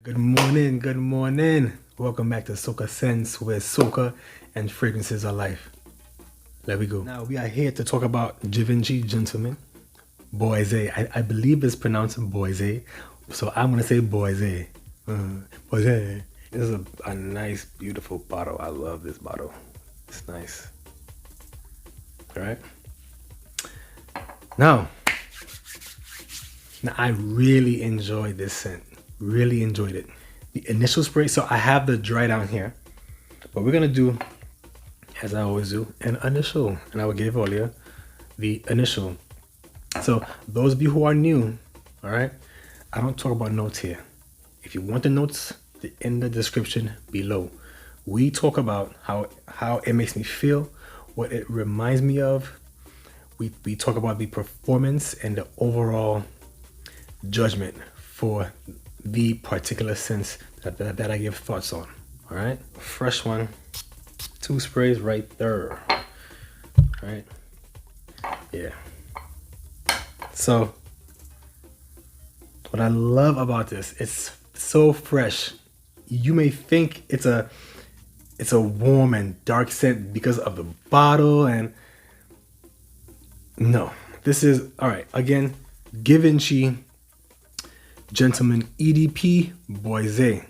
Good morning, good morning. Welcome back to Soca Sense, where soca and fragrances are life. There we go. Now we are here to talk about Givenchy Gentleman Boisée. I believe it's pronounced Boisée, so I'm gonna say Boisée. Boisée. This is a nice, beautiful bottle. I love this bottle. It's nice. All right. Now I really enjoyed this scent. Really enjoyed it. The initial spray. So I have the dry down here, but we're gonna do, as I always do, an initial, and I will give earlier the initial. So those of you who are new, all right, I don't talk about notes here. If you want the notes, they're in the description below. We talk about how it makes me feel, what it reminds me of. We talk about the performance and the overall judgment for the particular scents that I give thoughts on. All right, fresh one, 2 sprays right there. All right, yeah. So what I love about this, it's so fresh. You may think it's a warm and dark scent because of the bottle, and no, this is all right. Again, Givenchy Gentleman EDP Boisée.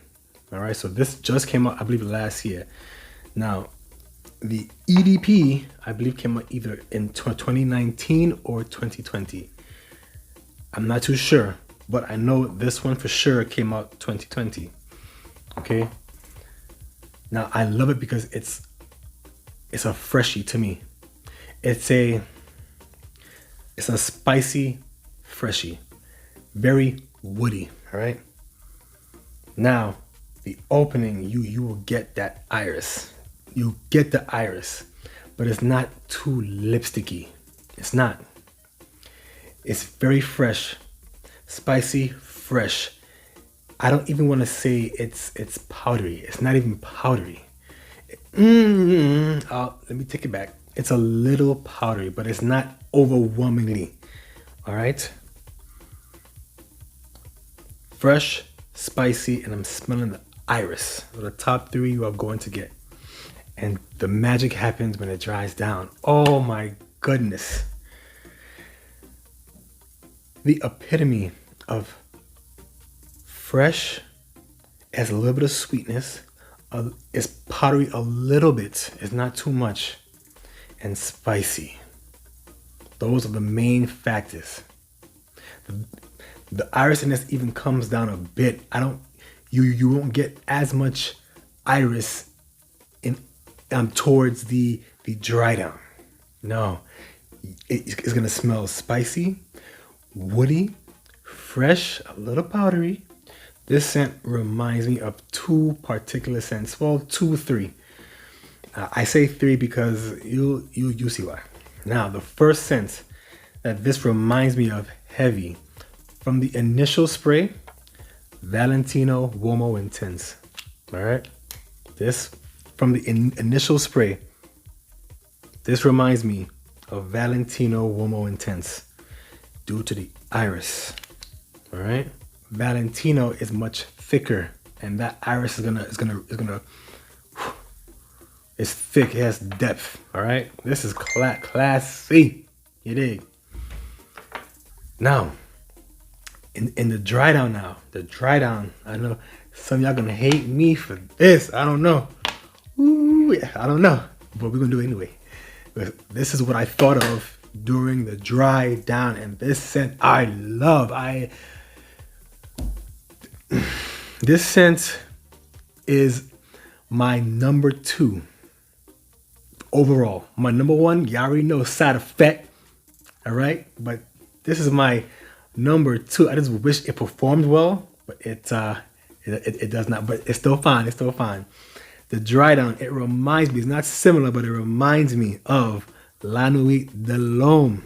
All right, so this just came out, I believe, last year. Now, the EDP, I believe, came out either in 2019 or 2020. I'm not too sure, but I know this one for sure came out 2020. Okay. Now, I love it because it's a freshie to me. It's a spicy freshie, very woody. All right. Now, the opening, you will get that iris. You get the iris, but it's not too lipsticky. It's not. It's very fresh, spicy, fresh. I don't even want to say it's powdery. It's not even powdery. Let me take it back. It's a little powdery, but it's not overwhelmingly. All right. Fresh, spicy, and I'm smelling the iris. So the top 3 you are going to get. And the magic happens when it dries down. Oh my goodness. The epitome of fresh, has a little bit of sweetness, it's powdery a little bit, it's not too much, and spicy. Those are the main factors. The iris in this even comes down a bit. You won't get as much iris in towards the dry down. No, it's gonna smell spicy, woody, fresh, a little powdery. This scent reminds me of 2 particular scents. Well, 2, 3. I say 3 because you see why. Now, the first scent that this reminds me of heavy, from the initial spray, Valentino Uomo Intense. All right, this from the initial spray, this reminds me of Valentino Uomo Intense due to the iris. All right, Valentino is much thicker, and that iris is gonna. It's thick. It has depth. All right, this is classy. You dig? Now, in the dry down I know some of y'all gonna hate me for this. I don't know. Ooh, I don't know, but we're gonna do it anyway. But this is what I thought of during the dry down, and this scent I love. This scent is my number 2 overall. My number 1, you already know, side effect. All right, but this is my number 2. I just wish it performed well, but it does not. But it's still fine. It's still fine. The dry down, it reminds me. It's not similar, but it reminds me of La Nuit de l'Homme.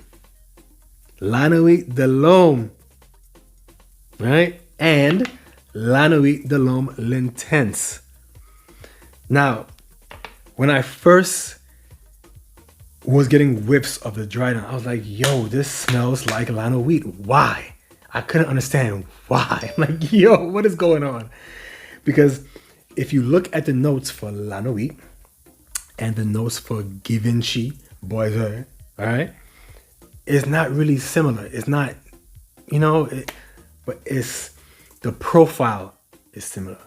La Nuit de l'Homme, right? And La Nuit de l'Homme L'Intense. Now, when I first was getting whiffs of the dry down, I was like, yo, this smells like La Nuit. Why? I couldn't understand why. I'm like, yo, what is going on? Because if you look at the notes for La Nuit and the notes for Givenchy Boisée, all right, it's not really similar. It's not, but it's the profile is similar.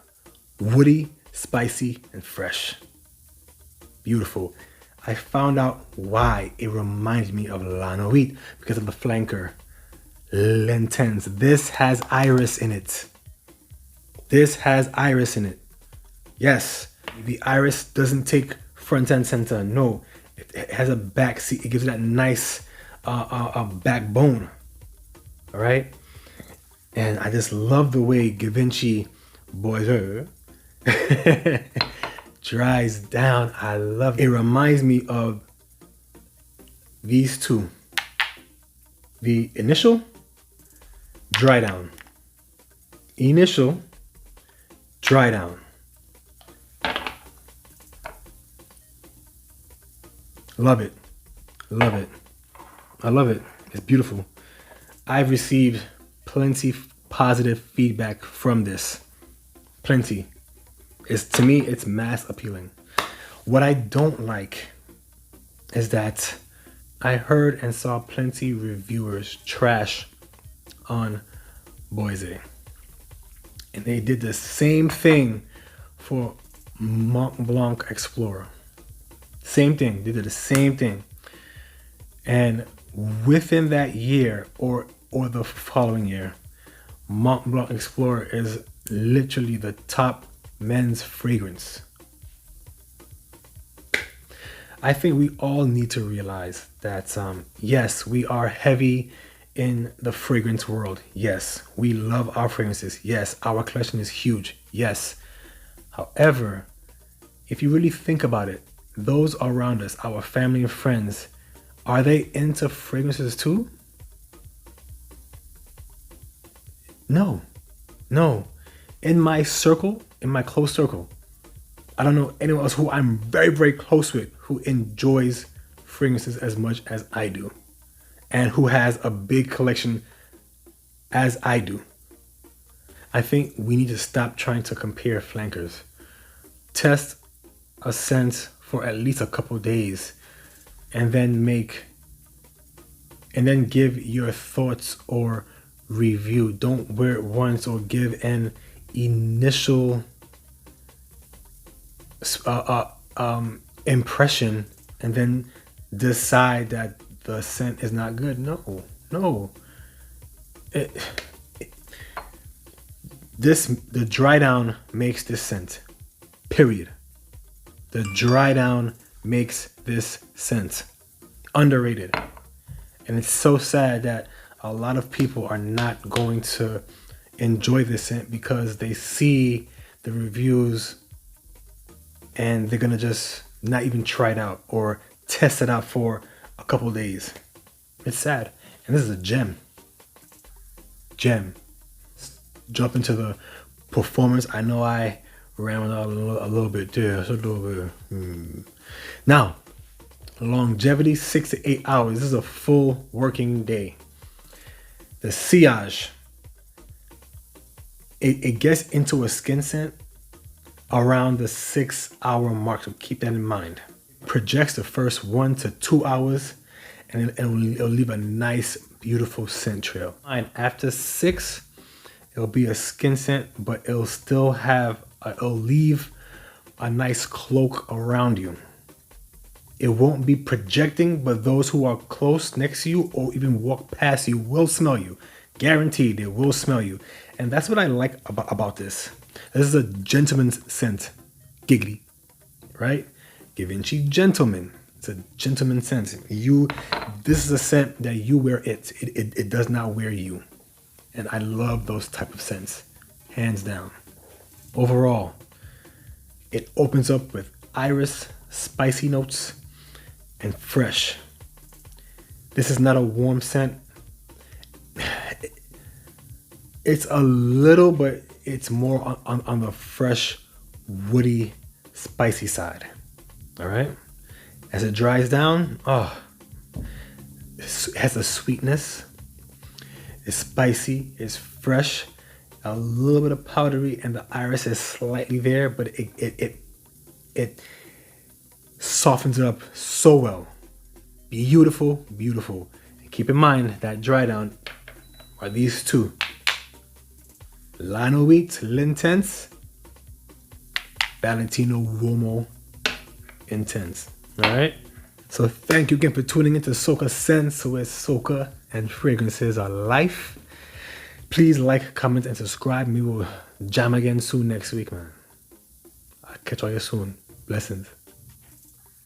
Woody, spicy, and fresh. Beautiful. I found out why it reminds me of La Nuit because of the flanker. L'Intense. This has iris in it. This has iris in it. Yes, the iris doesn't take front and center. No, it has a back seat. It gives it that nice backbone. All right. And I just love the way Givenchy Boisée dries down. I love it. It reminds me of these two. The initial dry down. Initial dry down. Love it. Love it. I love it. It's beautiful. I've received plenty positive feedback from this. Plenty. To me, it's mass appealing. What I don't like is that I heard and saw plenty reviewers trash on Boise. And they did the same thing for Mont Blanc Explorer. Same thing. They did the same thing. And within that year or the following year, Mont Blanc Explorer is literally the top men's fragrance. I think we all need to realize that, yes, we are heavy in the fragrance world. Yes, we love our fragrances. Yes, our collection is huge. Yes. However, if you really think about it, those around us, our family and friends, are they into fragrances too? No. In my circle, in my close circle, I don't know anyone else who I'm very, very close with who enjoys fragrances as much as I do and who has a big collection as I do. I think we need to stop trying to compare flankers. Test a scent for at least a couple days and then give your thoughts or review. Don't wear it once or give an initial impression and then decide that the scent is not good. No. The dry down makes this scent. Period. The dry down makes this scent. Underrated. And it's so sad that a lot of people are not going to enjoy this scent because they see the reviews and they're gonna just not even try it out or test it out for a couple days. It's sad. And this is a gem. Jump into the performance. I know I ran a little bit there. Just a little bit. Now, longevity 6 to 8 hours. This is a full working day. The sillage, it gets into a skin scent around the 6 hour mark, so keep that in mind. Projects the first 1 to 2 hours and it'll leave a nice, beautiful scent trail. And after 6, it'll be a skin scent, but it'll leave a nice cloak around you. It won't be projecting, but those who are close next to you or even walk past you will smell you. Guaranteed, they will smell you. And that's what I like about this. This is a gentleman's scent. Giggity, right? Givenchy Gentleman. It's a gentleman's scent. This is a scent that you wear it. It does not wear you. And I love those type of scents, hands down. Overall, it opens up with iris, spicy notes, and fresh. This is not a warm scent. It's a little, but it's more on the fresh, woody, spicy side. All right. As it dries down, it has a sweetness. It's spicy, it's fresh, a little bit of powdery, and the iris is slightly there, but it softens it up so well. Beautiful, beautiful. And keep in mind that dry down are these two. Lino Wheat L'Intense, Valentino Uomo Intense. Alright? So thank you again for tuning into Soca Scents, where soca and fragrances are life. Please like, comment, and subscribe. We will jam again soon next week, man. I'll catch all you soon. Blessings.